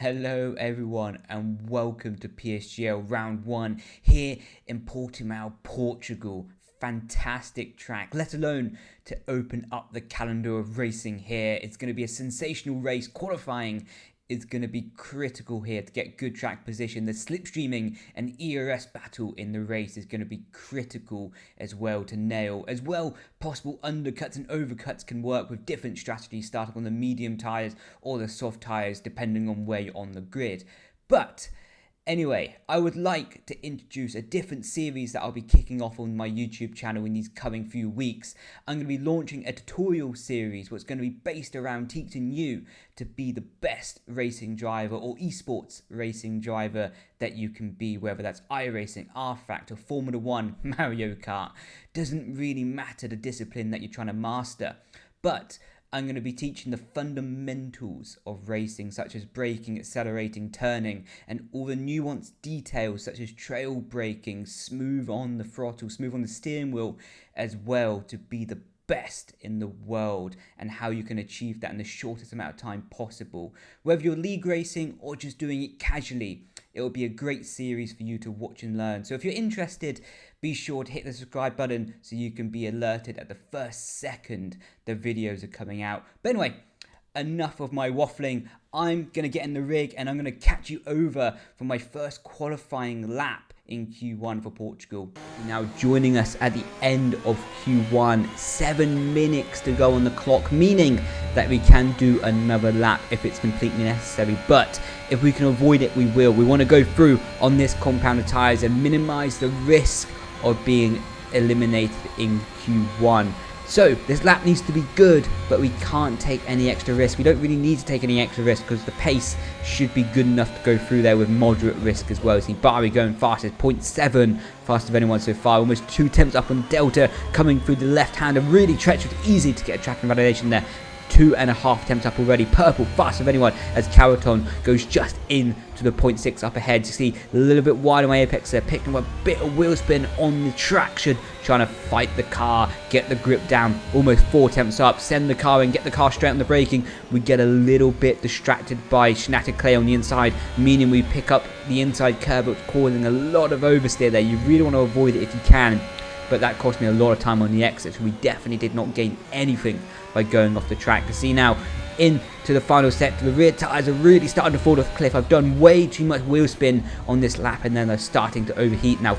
Hello everyone and welcome to PSGL round 1 here in Portimao, Portugal. Fantastic track, let alone to open up the calendar of racing here. It's going to be a sensational race. Qualifying is going to be critical here to get good track position. The slipstreaming and ERS battle in the race is going to be critical as well to nail. As well, possible undercuts and overcuts can work with different strategies, starting on the medium tyres or the soft tyres, depending on where you're on the grid. But anyway, I would like to introduce a different series that I'll be kicking off on my YouTube channel in these coming few weeks. I'm going to be launching a tutorial series which is going to be based around teaching you to be the best racing driver or esports racing driver that you can be, whether that's iRacing, R-Factor, Formula 1, Mario Kart. Doesn't really matter the discipline that you're trying to master, but I'm going to be teaching the fundamentals of racing, such as braking, accelerating, turning, and all the nuanced details such as trail braking, smooth on the throttle, smooth on the steering wheel as well, to be the best in the world, and how you can achieve that in the shortest amount of time possible. Whether you're league racing or just doing it casually, it will be a great series for you to watch and learn. So if you're interested, be sure to hit the subscribe button so you can be alerted at the first second the videos are coming out. But anyway, enough of my waffling. I'm going to get in the rig and I'm going to catch you over for my first qualifying lap in Q1 for Portugal. Now joining us at the end of Q1, 7 minutes to go on the clock, meaning that we can do another lap if it's completely necessary, but if we can avoid it, we will. We want to go through on this compound of tyres and minimize the risk of being eliminated in Q1. So this lap needs to be good, but we can't take any extra risk. We don't really need to take any extra risk because the pace should be good enough to go through there with moderate risk as well. See Barry going fastest, 0.7 fastest of anyone so far, almost 2 tenths up on Delta, coming through the left hander, really treacherous, easy to get a track invalidation there. 2.5 attempts up already. Purple, fast of anyone, as Caraton goes just in to the 0.6 up ahead. You see a little bit wide on my apex there, picking up a bit of wheel spin on the traction, trying to fight the car, get the grip down. Almost 4 attempts up, send the car in, get the car straight on the braking. We get a little bit distracted by Schnattered Clay on the inside, meaning we pick up the inside curve, but causing a lot of oversteer there. You really want to avoid it if you can, but that cost me a lot of time on the exit, so we definitely did not gain anything by going off the track. You see now into the final sector, the rear tyres are really starting to fall off the cliff. I've done way too much wheel spin on this lap and then they're starting to overheat. Now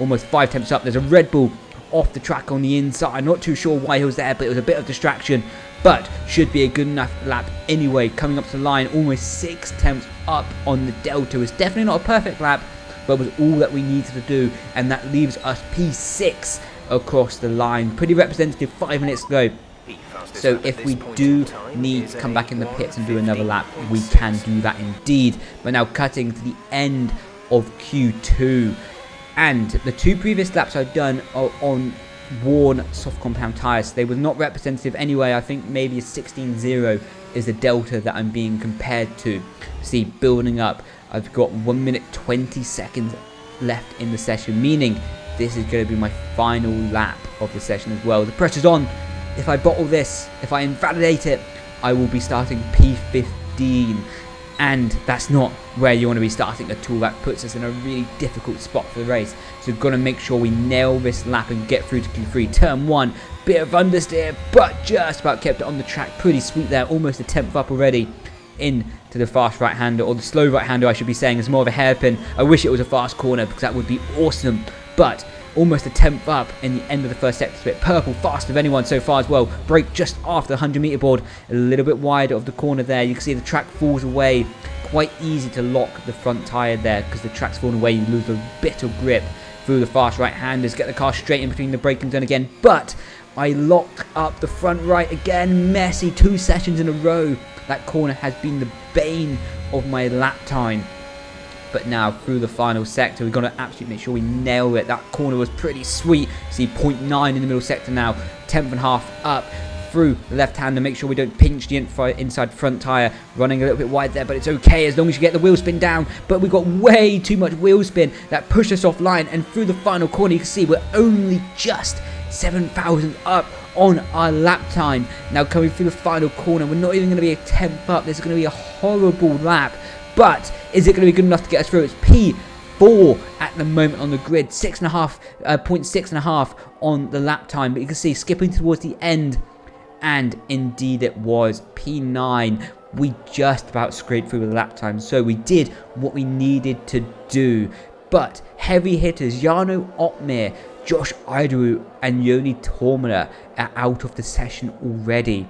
almost 5 attempts up. There's a Red Bull off the track on the inside. Not too sure why he was there, but it was a bit of distraction, but should be a good enough lap anyway. Coming up to the line, almost 6 attempts up on the Delta. It's definitely not a perfect lap, but was all that we needed to do, and that leaves us P6 across the line. Pretty representative, 5 minutes to go. So if we do need to come back in the pits and do another lap, we can do that indeed. But now cutting to the end of Q2, and the 2 previous laps I've done are on worn soft compound tyres. They were not representative anyway. I think maybe a 16.0 is the delta that I'm being compared to. See, building up. I've got 1 minute 20 seconds left in the session, meaning this is going to be my final lap of the session as well. The pressure's on. If I bottle this, if I invalidate it, I will be starting P15, and that's not where you want to be starting at all. That puts us in a really difficult spot for the race, so we've got to make sure we nail this lap and get through to Q3. Turn 1, bit of understeer, but just about kept it on the track. Pretty sweet there, almost a 10th up already into the fast right hander, or the slow right hander I should be saying, is more of a hairpin. I wish it was a fast corner because that would be awesome, but almost a 10th up in the end of the first sector split. Purple, fast of anyone so far as well. Brake just after the 100 meter board, a little bit wide of the corner there. You can see the track falls away. Quite easy to lock the front tyre there because the track's fallen away. You lose a bit of grip through the fast right handers. Get the car straight in between the braking zone again, but I locked up the front right again. Messy, 2 sessions in a row. That corner has been the bane of my lap time. But now through the final sector, we've got to absolutely make sure we nail it. That corner was pretty sweet. See 0.9 in the middle sector now, 10.5 up through the left hand, to make sure we don't pinch the inside front tyre. Running a little bit wide there, but it's okay as long as you get the wheel spin down. But we've got way too much wheel spin that pushed us offline, and through the final corner you can see we're only just 7,000 up on our lap time. Now coming through the final corner, we're not even going to be a 10th up. This is going to be a horrible lap but is it going to be good enough to get us through? It's P4 at the moment on the grid, 0.6 on the lap time, but you can see skipping towards the end, and indeed it was P9. We just about scraped through with the lap time, so we did what we needed to do. But heavy hitters Jarno Opmeer, Josh Idaru and Joni Tormela are out of the session already.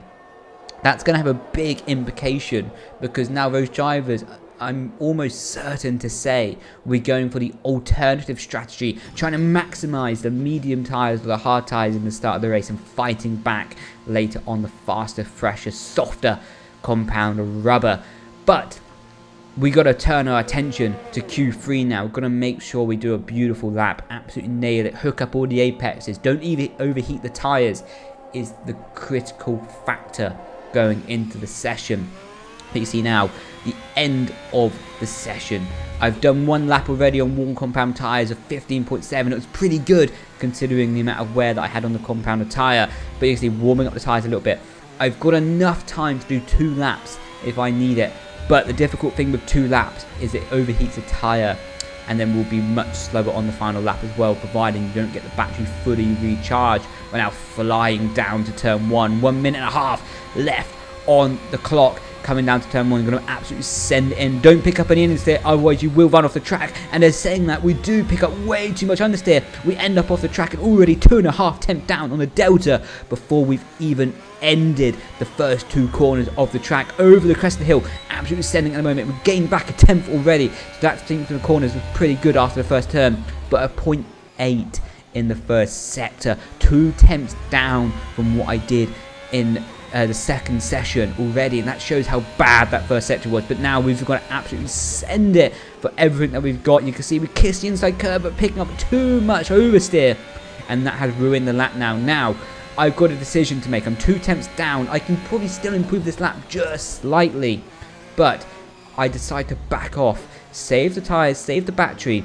That's going to have a big implication, because now those drivers, I'm almost certain to say, we're going for the alternative strategy, trying to maximise the medium tyres or the hard tyres in the start of the race and fighting back later on the faster, fresher, softer compound rubber. But we got to turn our attention to Q3 now. We're going to make sure we do a beautiful lap, absolutely nail it, hook up all the apexes, don't even overheat the tyres is the critical factor going into the session. But you see now, the end of the session. I've done one lap already on warm compound tyres of 15.7. It was pretty good considering the amount of wear that I had on the compound tyre. But you can see warming up the tyres a little bit. I've got enough time to do 2 laps if I need it. But the difficult thing with 2 laps is it overheats the tyre, and then we'll be much slower on the final lap as well, providing you don't get the battery fully recharged. We're now flying down to turn 1. 1.5 minutes left on the clock. Coming down to turn 1, you're going to absolutely send it in. Don't pick up any understeer, otherwise you will run off the track. And they're saying that we do pick up way too much understeer. We end up off the track and already 2.5 tenths down on the delta before we've even ended the first 2 corners of the track. Over the crest of the hill, absolutely sending at the moment. We've gained back a tenth already. So that thing to the corners was pretty good after the first turn. But a 0.8 in the first sector. 2 tenths down from what I did in the second session already, and that shows how bad that first sector was. But now we've got to absolutely send it for everything that we've got. You can see we kissed the inside curb, but picking up too much oversteer, and that has ruined the lap now. Now I've got a decision to make. I'm 2 tenths down. I can probably still improve this lap just slightly, but I decide to back off, save the tyres, save the battery.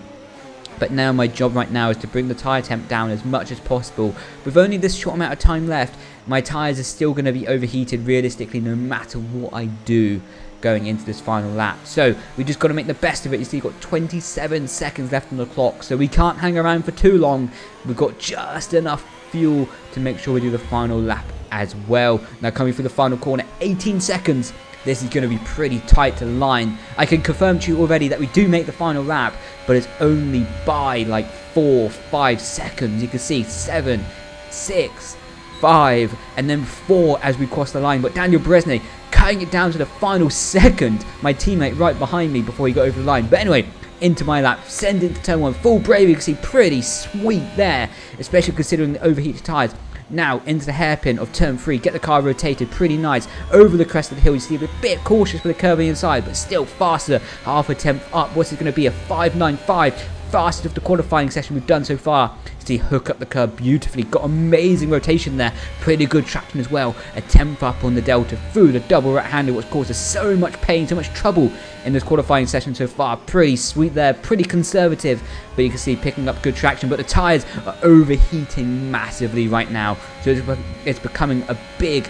But now my job right now is to bring the tyre temp down as much as possible. With only this short amount of time left, my tyres are still going to be overheated realistically no matter what I do going into this final lap. So we just got to make the best of it. You see, you've got 27 seconds left on the clock, so we can't hang around for too long. We've got just enough fuel to make sure we do the final lap as well. Now coming through the final corner, 18 seconds. This is going to be pretty tight to the line. I can confirm to you already that we do make the final lap, but it's only by like 4-5 seconds. You can see 7, 6, 5, and then 4 as we cross the line. But Daniel Brendon cutting it down to the final second. My teammate right behind me before he got over the line. But anyway, into my lap, send into turn 1. Full brave, you can see pretty sweet there, especially considering the overheated tyres. Now into the hairpin of turn 3, get the car rotated, pretty nice. Over the crest of the hill, you see a bit cautious with the curve on the inside, but still faster, half a tenth up. What's it going to be? A 5.95, fastest of the qualifying session we've done so far. See, hook up the curve beautifully, got amazing rotation there, pretty good traction as well. A tenth up on the delta through the double right-hander, what's caused us so much pain, so much trouble in this qualifying session so far. Pretty sweet there, pretty conservative, but you can see picking up good traction. But the tyres are overheating massively right now, so it's becoming a big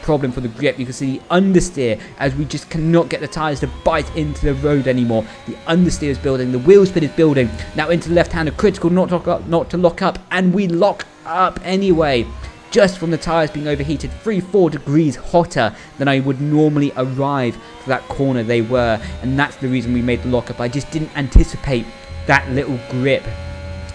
problem for the grip. You can see the understeer as we just cannot get the tyres to bite into the road anymore. The understeer is building, the wheel spin is building. Now into the left-hander, critical not to lock up, and we lock up anyway. Just from the tyres being overheated, 3-4 degrees hotter than I would normally arrive to that corner they were, and that's the reason we made the lockup. I just didn't anticipate that little grip,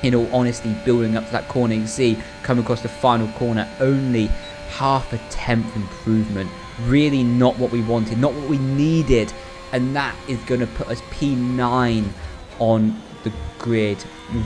in all honesty, building up to that corner. You can see coming across the final corner, only half a tenth improvement. Really not what we wanted, not what we needed, and that is going to put us P9 on the grid.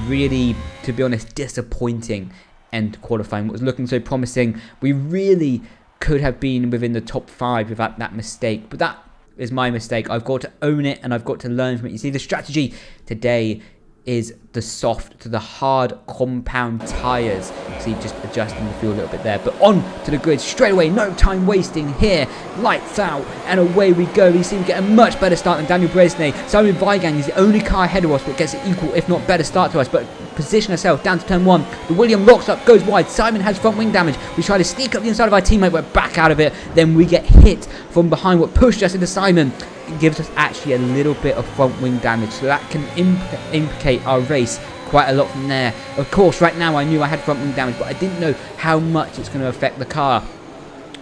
Really, to be honest, disappointing end to qualifying. What was looking so promising, we really could have been within the top 5 without that mistake, but that is my mistake. I've got to own it and I've got to learn from it. You see, the strategy today is the soft to the hard compound tyres. See, just adjusting the fuel a little bit there. But on to the grid straight away, no time wasting here. Lights out and away we go. You see, we get a much better start than Daniel Brendon. Simon Weigang is the only car ahead of us, but gets an equal, if not better start to us. But position ourselves down to turn 1. The William rocks up, goes wide. Simon has front wing damage. We try to sneak up the inside of our teammate. We're back out of it. Then we get hit from behind, what pushed us into Simon. It gives us actually a little bit of front wing damage, so that can implicate our race quite a lot from there. Of course, right now I knew I had front wing damage, but I didn't know how much it's going to affect the car.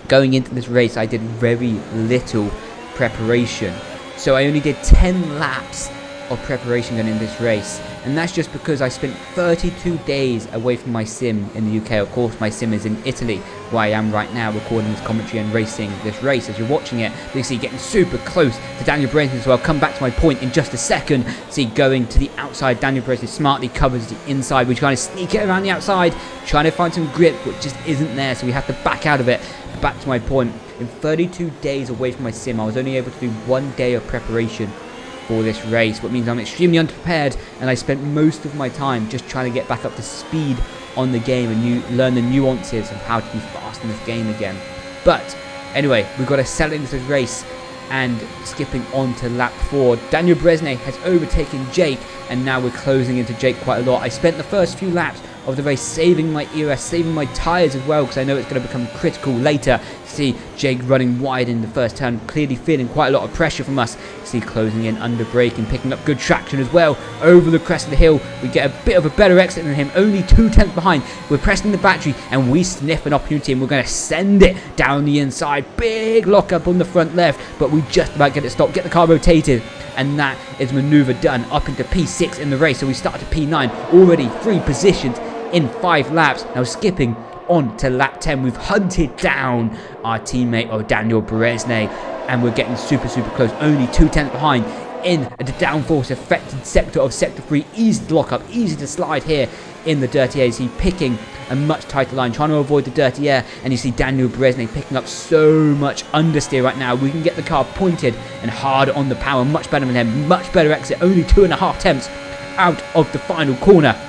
Going into this race, I did very little preparation. So I only did 10 laps of preparation going into this race, and that's just because I spent 32 days away from my sim in the UK. Of course, my sim is in Italy, where I am right now recording this commentary and racing this race. As you're watching it, you see getting super close to Daniel Brendon, so I'll come back to my point in just a second. See, going to the outside, Daniel Brendon smartly covers the inside. We're trying to sneak it around the outside, trying to find some grip, but just isn't there, so we have to back out of it. Back to my point, in 32 days away from my sim, I was only able to do 1 day of preparation for this race, which means I'm extremely unprepared, and I spent most of my time just trying to get back up to speed on the game and learn the nuances of how to be fast in this game again. But anyway, we've got to settle into this race, and skipping on to lap 4, Daniel Brendon has overtaken Jake, and now we're closing into Jake quite a lot. I spent the first few laps of the race saving my ERS, saving my tyres as well, because I know it's going to become critical later. See Jake running wide in the first turn, clearly feeling quite a lot of pressure from us. See closing in under brake and picking up good traction as well over the crest of the hill. We get a bit of a better exit than him, only 2 tenths behind. We're pressing the battery and we sniff an opportunity, and we're going to send it down the inside. Big lock up on the front left, but we just about get it stopped, get the car rotated, and that is manoeuvre done up into P6 in the race. So we start to P9, already 3 positions in 5 laps. Now skipping on to lap 10, we've hunted down our teammate Daniel Brendon, and we're getting super close, only 2 tenths behind in the downforce affected sector of sector 3. Easy to lock up, easy to slide here in the dirty air. You see picking a much tighter line, trying to avoid the dirty air, and you see Daniel Brendon picking up so much understeer right now. We can get the car pointed and hard on the power, much better than him, much better exit, only 2.5 tenths out of the final corner.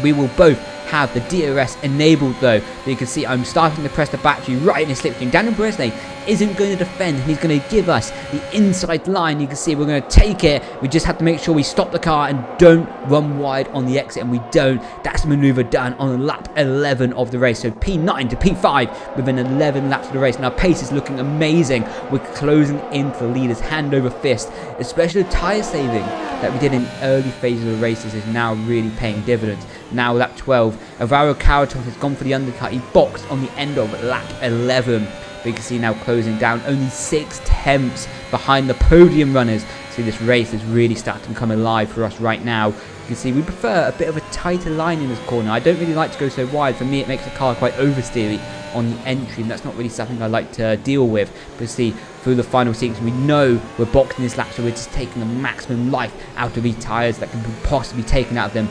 We will both have the DRS enabled though. You can see I'm starting to press the battery right in the slipstream. Daniel Brendon isn't going to defend, and he's going to give us the inside line. You can see we're going to take it. We just have to make sure we stop the car and don't run wide on the exit, and we don't. That's manoeuvre done on lap 11 of the race. So P9 to P5 within 11 laps of the race, and our pace is looking amazing. We're closing into the leaders hand over fist, especially the tyre saving that we did in early phases of the races is now really paying dividends. Now lap 12, Alvaro Caraton has gone for the undercut. He boxed on the end of lap 11. But you can see now closing down, only 6 tenths behind the podium runners. See, this race is really starting to come alive for us right now. You can see we prefer a bit of a tighter line in this corner. I don't really like to go so wide. For me, it makes the car quite oversteery on the entry, and that's not really something I like to deal with. But see, through the final sequence, we know we're boxing this lap, so we're just taking the maximum life out of these tyres that can be possibly taken out of them,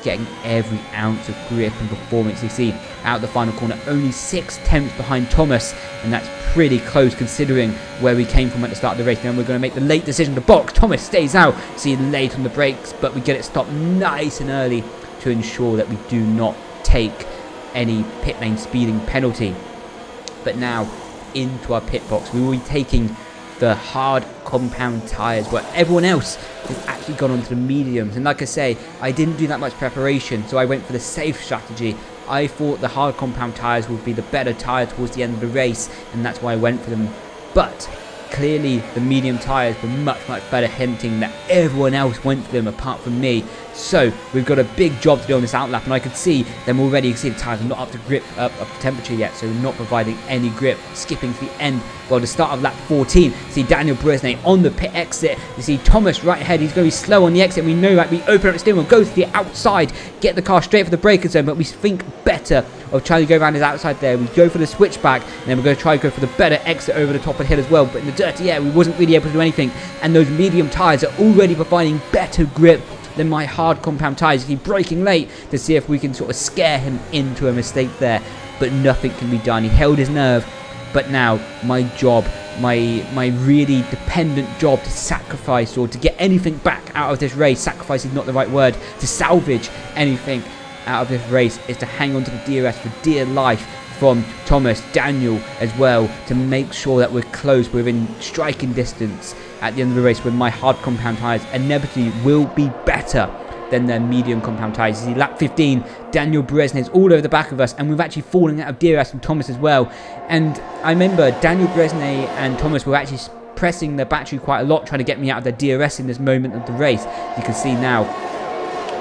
getting every ounce of grip and performance. You see out the final corner, only 6 tenths behind Thomas, and that's pretty close considering where we came from at the start of the race. Then we're going to make the late decision to box. Thomas stays out, see late on the brakes, but we get it stopped nice and early to ensure that we do not take any pit lane speeding penalty. But now into our pit box, we will be taking the hard compound tyres, where everyone else has actually gone onto the mediums. And like I say, I didn't do that much preparation, so I went for the safe strategy. I thought the hard compound tyres would be the better tyre towards the end of the race, and that's why I went for them. But clearly the medium tyres were much better, hinting that everyone else went for them apart from me. So we've got a big job to do on this outlap, and I could see them already. You can see the tyres are not up to grip, up to temperature yet, so we're not providing any grip. Skipping to the end, well, the start of lap 14, see Daniel Brendon on the pit exit. You see Thomas right ahead, he's going to be slow on the exit. We know that. We open up the steering wheel, go to the outside, get the car straight for the braking zone, but we think better of trying to go around his outside there. We go for the switchback, and then we're going to try to go for the better exit over the top of the hill as well. But in the dirty air, we wasn't really able to do anything, and those medium tyres are already providing better grip than my hard compound tyres. He's braking late to see if we can sort of scare him into a mistake there, but nothing can be done. He held his nerve. But now my job, my really dependent job to sacrifice or to get anything back out of this race, sacrifice is not the right word, to salvage anything out of this race, is to hang on to the DRS for dear life from Thomas, Daniel as well, to make sure that we're close, we're in striking distance at the end of the race, when my hard compound tyres inevitably will be better than their medium compound tyres. You see, lap 15, Daniel Brezhney's all over the back of us, and we've actually fallen out of DRS and Thomas as well. And I remember Daniel Brezhney and Thomas were actually pressing their battery quite a lot, trying to get me out of their DRS in this moment of the race. You can see now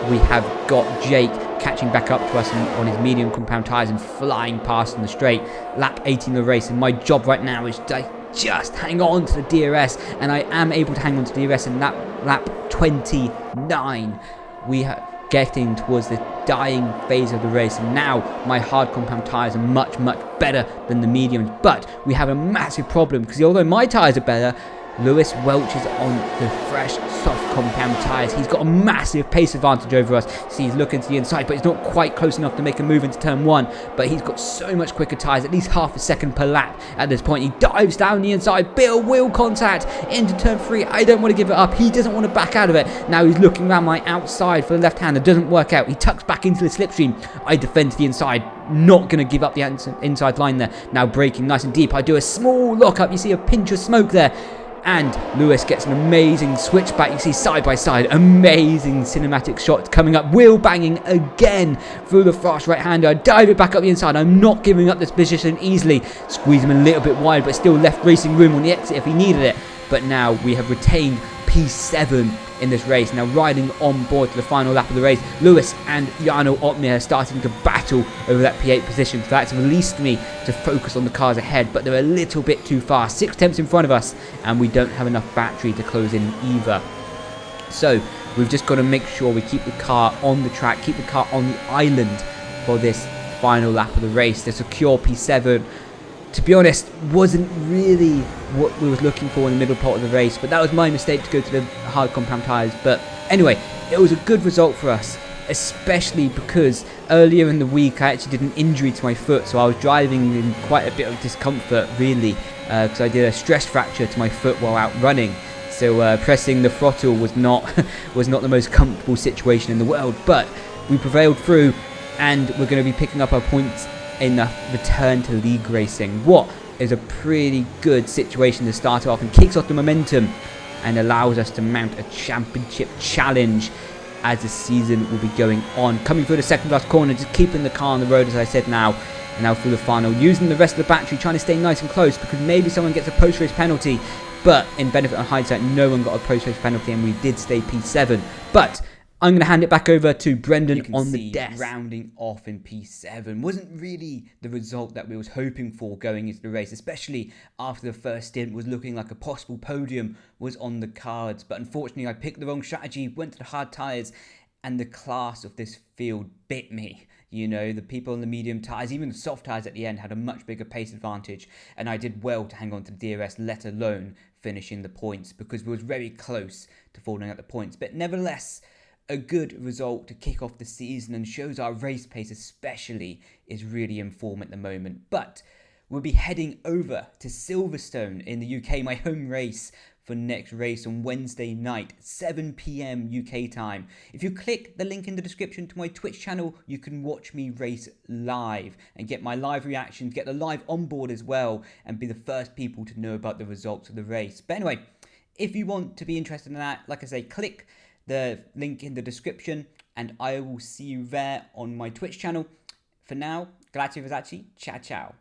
we have got Jake catching back up to us on his medium compound tyres and flying past in the straight. Lap 18 of the race, and my job right now is to just hang on to the DRS, and I am able to hang on to the DRS in lap 29. We are getting towards the dying phase of the race, and now my hard compound tyres are much better than the mediums. But we have a massive problem, because although my tyres are better, Lewis Welch is on the fresh soft compound tyres. He's got a massive pace advantage over us. See, he's looking to the inside, but he's not quite close enough to make a move into turn 1. But he's got so much quicker tyres, at least half a second per lap at this point. He dives down the inside, wheel contact into turn 3. I don't want to give it up. He doesn't want to back out of it. Now he's looking around my outside for the left hand. It doesn't work out. He tucks back into the slipstream. I defend to the inside. Not going to give up the inside line there. Now braking nice and deep. I do a small lock-up. You see a pinch of smoke there. And Lewis gets an amazing switchback. You see side by side, amazing cinematic shots coming up. Wheel banging again through the fast right-hander. I dive it back up the inside. I'm not giving up this position easily. Squeeze him a little bit wide, but still left racing room on the exit if he needed it. But now we have retained P7 in this race. Now riding on board to the final lap of the race, Lewis and Jarno Otmir are starting to battle over that P8 position. So that's released me to focus on the cars ahead, but they're a little bit too fast. 6 tenths in front of us, and we don't have enough battery to close in either. So we've just got to make sure we keep the car on the track, keep the car on the island for this final lap of the race. The secure P7, to be honest, wasn't really what we was looking for in the middle part of the race, but that was my mistake to go to the hard compound tyres. But anyway, it was a good result for us, especially because earlier in the week I actually did an injury to my foot, so I was driving in quite a bit of discomfort really, because I did a stress fracture to my foot while out running. So pressing the throttle was not the most comfortable situation in the world, but we prevailed through, and we're going to be picking up our points in the return to league racing. What is a pretty good situation to start off, and kicks off the momentum and allows us to mount a championship challenge as the season will be going on. Coming through the second last corner, just keeping the car on the road as I said now, and now through the final, using the rest of the battery, trying to stay nice and close because maybe someone gets a post-race penalty. But in benefit of hindsight, no one got a post-race penalty and we did stay P7. But I'm going to hand it back over to Brendon on the desk. Rounding off in P7 wasn't really the result that we was hoping for going into the race, especially after the first stint was looking like a possible podium was on the cards. But unfortunately, I picked the wrong strategy, went to the hard tyres, and the class of this field bit me. You know, the people on the medium tyres, even the soft tyres at the end, had a much bigger pace advantage, and I did well to hang on to the DRS, let alone finishing the points, because we was very close to falling at the points. But nevertheless, a good result to kick off the season, and shows our race pace especially is really in form at the moment. But we'll be heading over to Silverstone in the UK, my home race, for next race on Wednesday night, 7 PM UK time. If you click the link in the description to my Twitch channel, you can watch me race live and get my live reactions, get the live onboard as well, and be the first people to know about the results of the race. But anyway, if you want to be interested in that, like I say, click the link in the description and I will see you there on my Twitch channel. For now, grazie Versace, ciao ciao.